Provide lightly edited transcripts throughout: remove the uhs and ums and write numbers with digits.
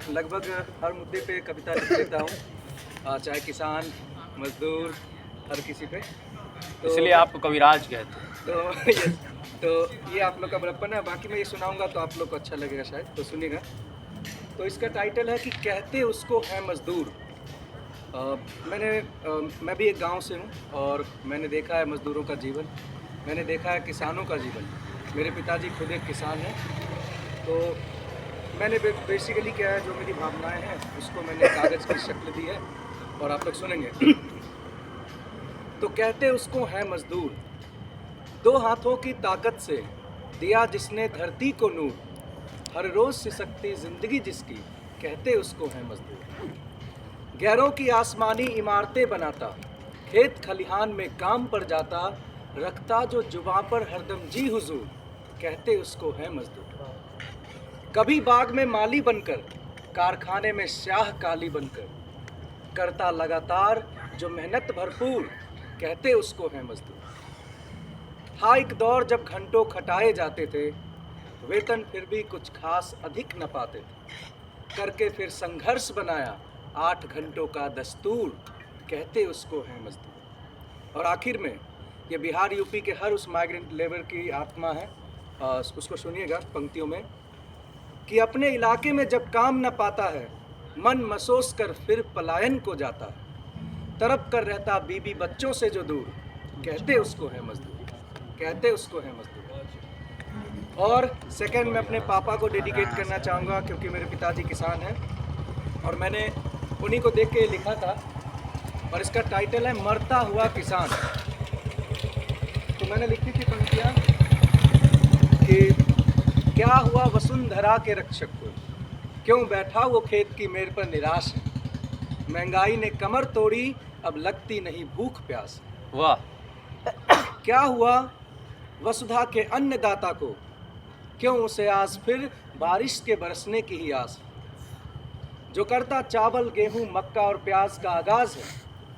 लगभग हर मुद्दे पे कविता लिख लेता हूँ, चाहे किसान, मजदूर, हर किसी पे। तो इसलिए आपको कविराज कहते हैं। तो यस, तो ये आप लोग का बड़प्पन है। बाकी मैं ये सुनाऊंगा तो आप लोग को अच्छा लगेगा शायद, तो सुनिएगा। तो इसका टाइटल है कि कहते उसको है मजदूर। मैं भी एक गांव से हूँ और मैंने देखा है मज़दूरों का जीवन, मैंने देखा है किसानों का जीवन। मेरे पिताजी खुद एक किसान हैं। तो मैंने बेसिकली क्या है, जो मेरी भावनाएं हैं उसको मैंने कागज़ की शक्ल दी है और आप लोग सुनेंगे। तो कहते उसको है मज़दूर, दो हाथों की ताकत से दिया जिसने धरती को नूर, हर रोज़ सिसकती ज़िंदगी जिसकी, कहते उसको है मज़दूर। गैरों की आसमानी इमारतें बनाता, खेत खलिहान में काम पर जाता, रखता जो जुबां पर हरदम जी हुजूर, कहते उसको है मजदूर। कभी बाग में माली बनकर, कारखाने में स्याह काली बनकर, करता लगातार जो मेहनत भरपूर, कहते उसको है मजदूर। हाँ, एक दौर जब घंटों खटाए जाते थे, वेतन फिर भी कुछ खास अधिक न पाते थे, करके फिर संघर्ष बनाया 8 घंटों का दस्तूर, कहते उसको है मजदूर। और आखिर में ये बिहार यूपी के हर उस माइग्रेंट लेबर की आत्मा है। उसको सुनिएगा पंक्तियों में कि अपने इलाके में जब काम न पाता है, मन मसोस कर फिर पलायन को जाता है, तड़प कर रहता बीबी बच्चों से जो दूर, कहते उसको है मजदूर, कहते उसको है मजदूर। और सेकंड मैं अपने पापा को डेडिकेट करना चाहूँगा, क्योंकि मेरे पिताजी किसान हैं और मैंने उन्हीं को देख के लिखा था, और इसका टाइटल है मरता हुआ किसान। तो मैंने लिखी थी पंक्तियाँ कि क्या हुआ वसुंधरा के रक्षक को, क्यों बैठा वो खेत की मेर पर निराश है, महंगाई ने कमर तोड़ी अब लगती नहीं भूख प्यास। वाह। क्या हुआ वसुधा के अन्नदाता को, क्यों उसे आज फिर बारिश के बरसने की ही आस, जो करता चावल गेहूं मक्का और प्याज का आगाज है,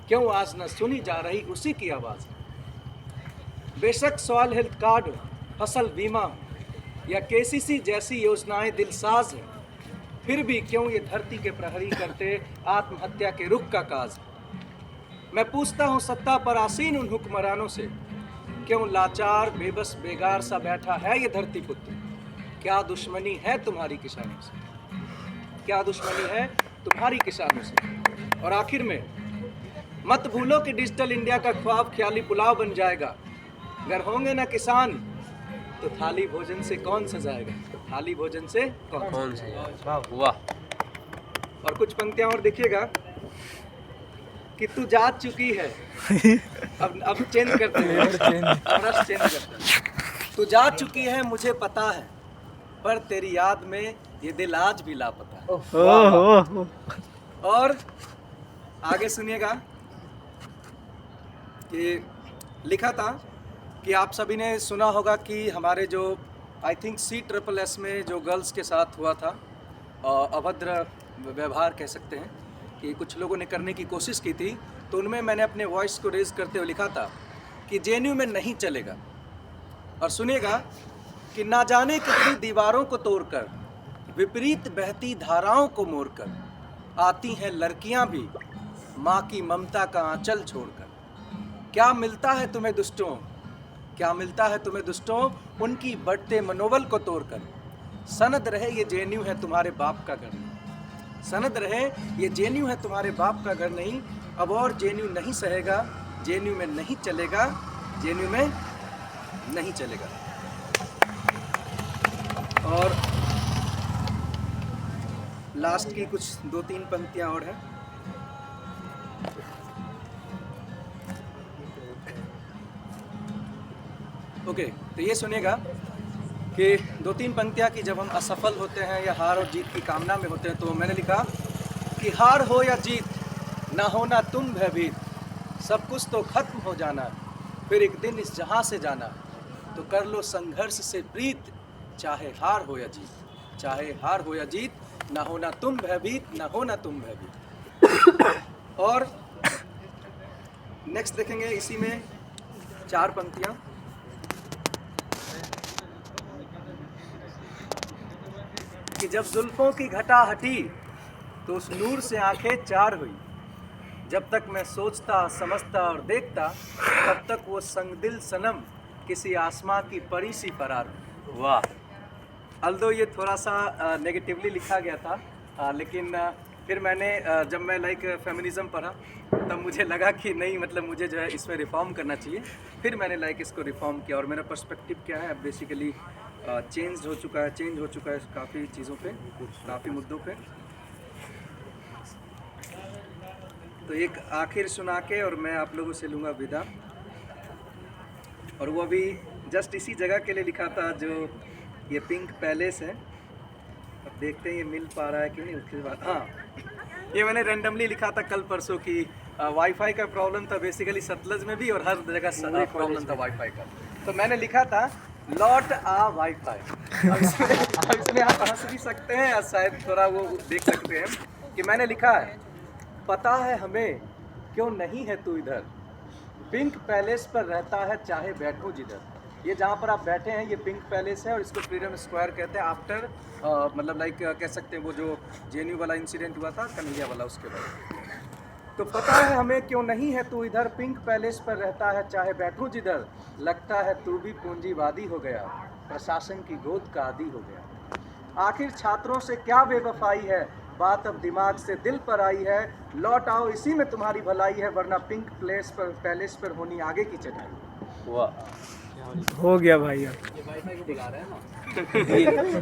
क्यों आज न सुनी जा रही उसी की आवाज़। बेशक सॉइल हेल्थ कार्ड हो, फसल बीमा हो या केसीसी जैसी योजनाएं दिलसाज हैं, फिर भी क्यों ये धरती के प्रहरी करते आत्महत्या के रुख का काज। मैं पूछता हूँ सत्ता पर आसीन उन हुक्मरानों से, क्यों लाचार बेबस बेगार सा बैठा है ये धरती पुत्र, क्या दुश्मनी है तुम्हारी किसानों से, क्या दुश्मनी है तुम्हारी किसानों से। और आखिर में मत भूलो कि डिजिटल इंडिया का ख्वाब ख्याली पुलाव बन जाएगा, अगर होंगे ना किसान तो थाली भोजन से कौन सजाएगा, थाली भोजन से कौन सजाएगा। वाह। और कुछ पंक्तियां और देखिएगा कि तू जा चुकी है, अब चेंज करते हैं, रस चेंज करते हैं। तू जा चुकी है मुझे पता है, पर तेरी याद में ये दिल आज भी लापता है। और आगे सुनिएगा कि लिखा था कि आप सभी ने सुना होगा कि हमारे जो आई थिंक CSSS में जो गर्ल्स के साथ हुआ था, अभद्र व्यवहार कह सकते हैं, कि कुछ लोगों ने करने की कोशिश की थी, तो उनमें मैंने अपने वॉइस को रेज करते हुए लिखा था कि JNU में नहीं चलेगा। और सुनिएगा कि ना जाने कितनी दीवारों को तोड़कर, विपरीत बहती धाराओं को मोड़कर, आती हैं लड़कियां भी माँ की ममता का आंचल छोड़कर। क्या मिलता है तुम्हें दुष्टों, क्या मिलता है तुम्हें दुष्टों, उनकी बढ़ते मनोबल को तोड़कर। सनद रहे ये JNU है तुम्हारे बाप का घर नहीं, सनद रहे ये JNU है तुम्हारे बाप का घर नहीं। अब और JNU नहीं सहेगा, JNU में नहीं चलेगा, JNU में नहीं चलेगा। और लास्ट की कुछ 2-3 पंक्तियां और हैं। ओके, तो ये सुनिएगा कि 2-3 पंक्तियां कि जब हम असफल होते हैं या हार और जीत की कामना में होते हैं, तो मैंने लिखा कि हार हो या जीत, ना होना तुम भयभीत, सब कुछ तो खत्म हो जाना, फिर एक दिन इस जहां से जाना, तो कर लो संघर्ष से प्रीत, चाहे हार हो या जीत, चाहे हार हो या जीत, ना होना तुम भयभीत, ना होना तुम भयभीत। और नेक्स्ट देखेंगे इसी में 4 पंक्तियां कि जब जुल्फों की घटा हटी, तो उस नूर से आंखें चार हुई। जब तक मैं सोचता समझता और देखता, तब तक वो संगदिल सनम किसी आसमां की परी सी फरार हुई। वाह। अल्दो ये थोड़ा सा नेगेटिवली लिखा गया था, लेकिन फिर मैंने जब मैं फेमिनिज़म पढ़ा, तब मुझे लगा कि नहीं, मतलब मुझे जो है इसमें रिफॉर्म करना चाहिए। फिर मैंने इसको रिफॉर्म किया और मेरा पर्सपेक्टिव क्या है, अब बेसिकली चेंज हो चुका है काफ़ी चीज़ों पे, काफ़ी मुद्दों पे। तो एक आखिर सुना के और मैं आप लोगों से लूँगा विदा। और वो भी जस्ट इसी जगह के लिए लिखा था जो ये पिंक पैलेस है। अब देखते हैं ये मिल पा रहा है कि नहीं। उसके बाद हाँ, ये मैंने रैंडमली लिखा था कल परसों की वाईफाई का प्रॉब्लम था बेसिकली सतलज में भी, और हर जगह प्रॉब्लम था वाईफाई का। तो मैंने लिखा था लॉट आ वाईफाई। अब इसमें आप हंस भी सकते हैं या शायद थोड़ा वो देख सकते हैं कि मैंने लिखा है, पता है हमें क्यों नहीं है तू इधर, पिंक पैलेस पर रहता है चाहे बैठूं जिधर। ये जहाँ पर आप बैठे हैं ये पिंक पैलेस है और इसको फ्रीडम स्क्वायर कहते हैं। आफ्टर मतलब कह सकते हैं वो जो जेएनयू वाला इंसिडेंट हुआ था कन्हैया वाला, उसके बाद। तो पता है हमें क्यों नहीं है तू इधर, पिंक पैलेस पर रहता है चाहे बैठूं जिधर, लगता है तू भी पूंजीवादी हो गया, प्रशासन की गोद का आदी हो गया। आखिर छात्रों से क्या बेवफाई है, बात अब दिमाग से दिल पर आई है, लौट आओ इसी में तुम्हारी भलाई है, वरना पिंक पैलेस पर होनी आगे की चढ़ाई। वाह। हो गया भाई अब। ये वाईफाई को बुला रहे हैं ना।